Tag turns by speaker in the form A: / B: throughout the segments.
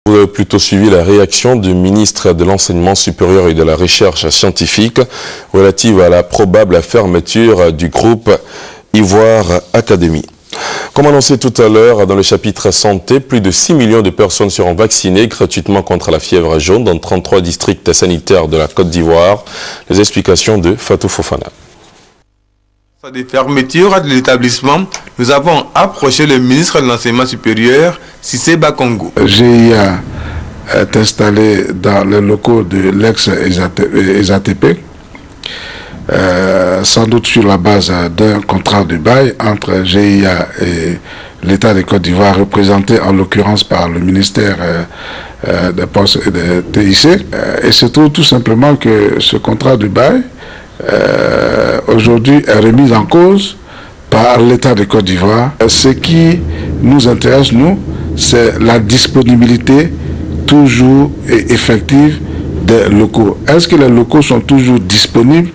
A: Vous avez plutôt suivi la réaction du ministre de l'Enseignement supérieur et de la Recherche scientifique relative à la probable fermeture du groupe Ivoire Academy. Comme annoncé tout à l'heure dans le chapitre santé, plus de 6 millions de personnes seront vaccinées gratuitement contre la fièvre jaune dans 33 districts sanitaires de la Côte d'Ivoire. Les explications de Fatou Fofana.
B: Des fermetures de l'établissement, nous avons approché le ministre de l'Enseignement supérieur, Cissé Bakongo.
C: GIA est installé dans les locaux de l'ex-ESATP, sans doute sur la base d'un contrat de bail entre GIA et l'État de Côte d'Ivoire, représenté en l'occurrence par le ministère des Postes et des TIC. Et c'est tout simplement que ce contrat de bail aujourd'hui est remis en cause par l'État de Côte d'Ivoire. Ce qui nous intéresse, nous, c'est la disponibilité toujours et effective des locaux. Est-ce que les locaux sont toujours disponibles?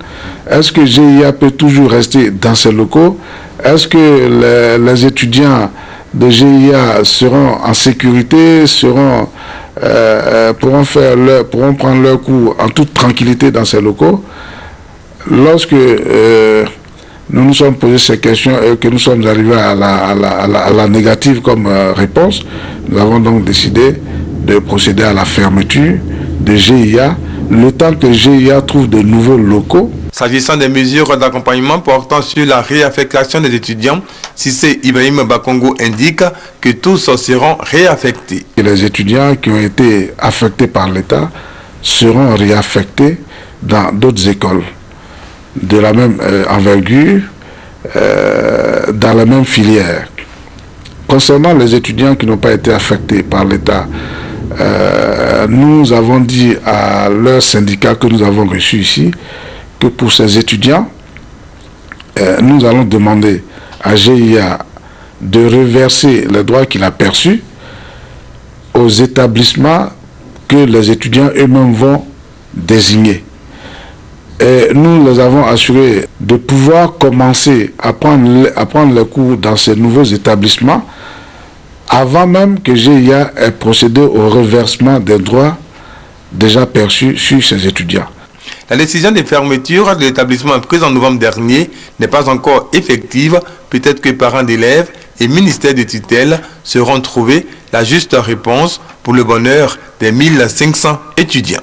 C: Est-ce que GIA peut toujours rester dans ces locaux? Est-ce que les étudiants de GIA seront en sécurité, pourront prendre leur cours en toute tranquillité dans ces locaux? Lorsque nous nous sommes posé ces questions et que nous sommes arrivés à la négative comme réponse, nous avons donc décidé de procéder à la fermeture de GIA, le temps que GIA trouve de nouveaux locaux.
B: S'agissant des mesures d'accompagnement portant sur la réaffectation des étudiants, Cissé Ibrahim Bakongo indique que tous seront réaffectés.
C: Et les étudiants qui ont été affectés par l'État seront réaffectés dans d'autres écoles de la même envergure, dans la même filière. Concernant les étudiants qui n'ont pas été affectés par l'État, nous avons dit à leur syndicat que nous avons reçu ici que pour ces étudiants, nous allons demander à GIA de reverser les droits qu'il a perçus aux établissements que les étudiants eux-mêmes vont désigner. Et nous les avons assurés de pouvoir commencer à prendre les cours dans ces nouveaux établissements avant même que GIA ait procédé au reversement des droits déjà perçus sur ces étudiants.
B: La décision de fermeture de l'établissement prise en novembre dernier n'est pas encore effective. Peut-être que parents d'élèves et ministères de tutelle seront trouvés la juste réponse pour le bonheur des 1500 étudiants.